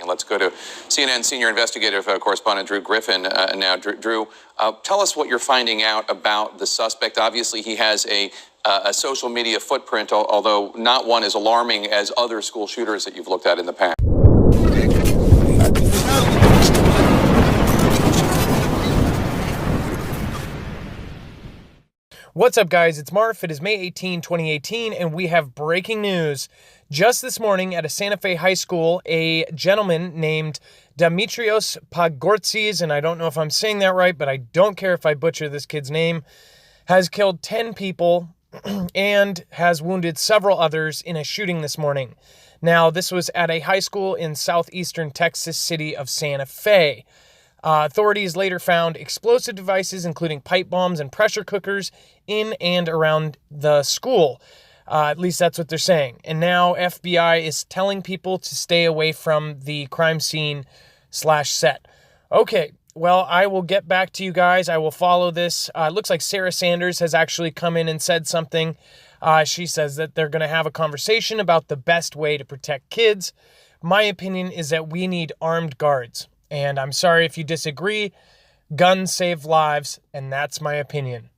And let's go to CNN senior investigative correspondent Drew Griffin now. Drew, tell us what you're finding out about the suspect. Obviously, he has a social media footprint, although not one as alarming as other school shooters that you've looked at in the past. What's up, guys? It's Marf. It is May 18, 2018, and we have breaking news. Just this morning at a Santa Fe high school, a gentleman named Dimitrios Pagortzis, and I don't know if I'm saying that right, but I don't care if I butcher this kid's name, has killed 10 people and has wounded several others in a shooting this morning. Now, this was at a high school in southeastern Texas city of Santa Fe. Authorities later found explosive devices, including pipe bombs and pressure cookers, in and around the school. At least that's what they're saying. And now FBI is telling people to stay away from the crime scene/set. Okay, well, I will get back to you guys. I will follow this. It looks like Sarah Sanders has actually come in and said something. She says that they're going to have a conversation about the best way to protect kids. My opinion is that we need armed guards. And I'm sorry if you disagree. Guns save lives, and that's my opinion.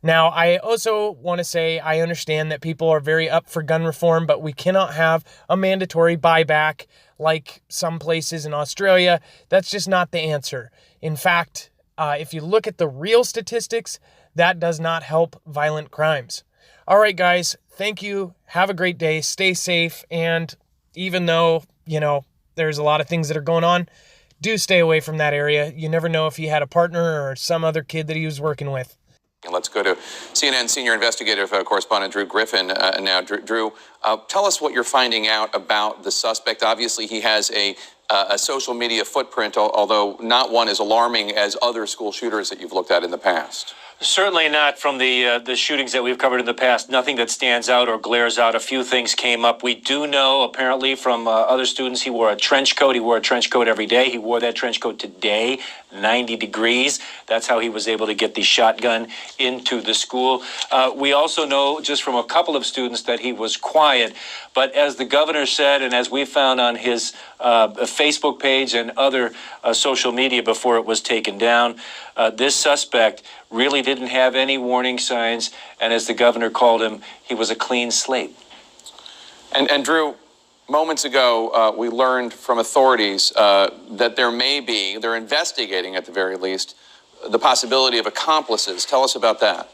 Now, I also want to say I understand that people are very up for gun reform, but we cannot have a mandatory buyback like some places in Australia. That's just not the answer. In fact, if you look at the real statistics, that does not help violent crimes. All right, guys, thank you. Have a great day. Stay safe. And even though, there's a lot of things that are going on, do stay away from that area. You never know if he had a partner or some other kid that he was working with. And let's go to CNN senior investigative correspondent Drew Griffin now. Drew, tell us what you're finding out about the suspect. Obviously, he has a social media footprint, although not one as alarming as other school shooters that you've looked at in the past. Certainly not from the shootings that we've covered in the past. Nothing that stands out or glares out. A few things came up. We do know, apparently, from other students, he wore a trench coat. He wore a trench coat every day. He wore that trench coat today, 90 degrees. That's how he was able to get the shotgun into the school. We also know, just from a couple of students, that he was quiet. But as the governor said, and as we found on his Facebook page and other social media before it was taken down, this suspect really didn't have any warning signs, and as the governor called him, he was a clean slate. And Drew, moments ago, we learned from authorities that they're investigating at the very least, the possibility of accomplices. Tell us about that.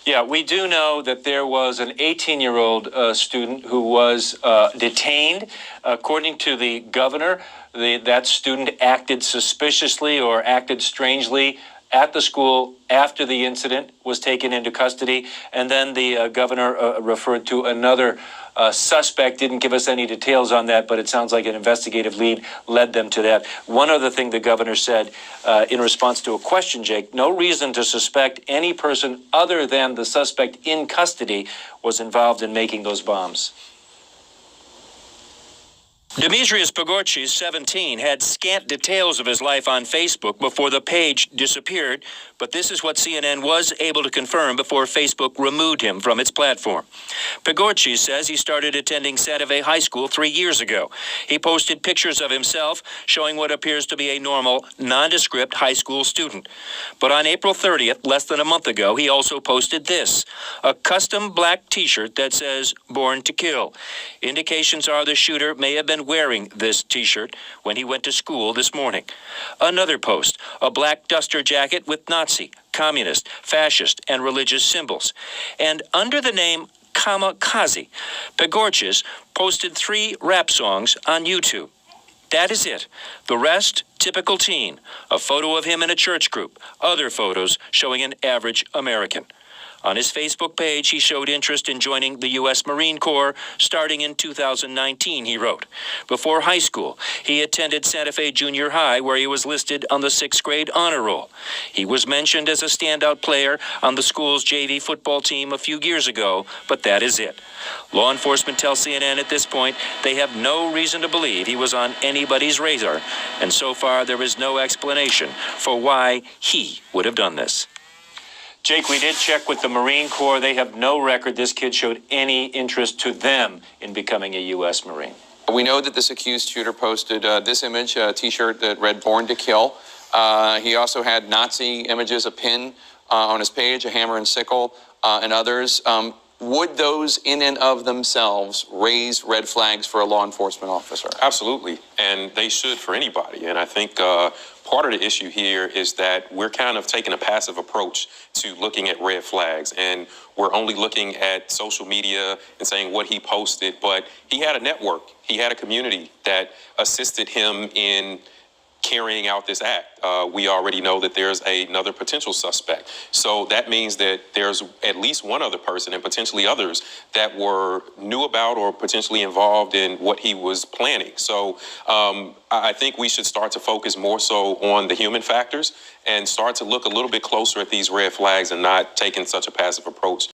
Yeah, we do know that there was an 18-year-old student who was detained. According to the governor, that student acted suspiciously or acted strangely at the school after the incident, was taken into custody, and then the governor referred to another suspect. Didn't give us any details on that, but it sounds like an investigative lead led them to that. One other thing the governor said in response to a question, Jake, no reason to suspect any person other than the suspect in custody was involved in making those bombs. Dimitrios Pagortzis, 17, had scant details of his life on Facebook before the page disappeared, but this is what CNN was able to confirm before Facebook removed him from its platform. Pagortzis says he started attending Santa Fe High School 3 years ago. He posted pictures of himself showing what appears to be a normal, nondescript high school student. But on April 30th, less than a month ago, he also posted this, a custom black T-shirt that says, "Born to Kill." Indications are the shooter may have been wearing this T-shirt when he went to school this morning. Another post, a black duster jacket with Nazi, communist, fascist, and religious symbols. And under the name Kamikaze, Pagortzis posted 3 rap songs on YouTube. That is it. The rest, typical teen. A photo of him in a church group. Other photos showing an average American. On his Facebook page, he showed interest in joining the U.S. Marine Corps starting in 2019, he wrote. Before high school, he attended Santa Fe Junior High, where he was listed on the 6th grade honor roll. He was mentioned as a standout player on the school's JV football team a few years ago, but that is it. Law enforcement tells CNN at this point they have no reason to believe he was on anybody's radar, and so far there is no explanation for why he would have done this. Jake, we did check with the Marine Corps. They have no record this kid showed any interest to them in becoming a U.S. Marine. We know that this accused shooter posted this image, a T-shirt that read "Born to Kill." He also had Nazi images, a pin on his page, a hammer and sickle, and others. Would those in and of themselves raise red flags for a law enforcement officer? Absolutely, and they should for anybody. And I think part of the issue here is that we're kind of taking a passive approach to looking at red flags, and we're only looking at social media and saying what he posted, but he had a network, he had a community that assisted him in carrying out this act. We already know that there's another potential suspect. So that means that there's at least one other person and potentially others that knew about or potentially involved in what he was planning. So I think we should start to focus more so on the human factors and start to look a little bit closer at these red flags and not taking such a passive approach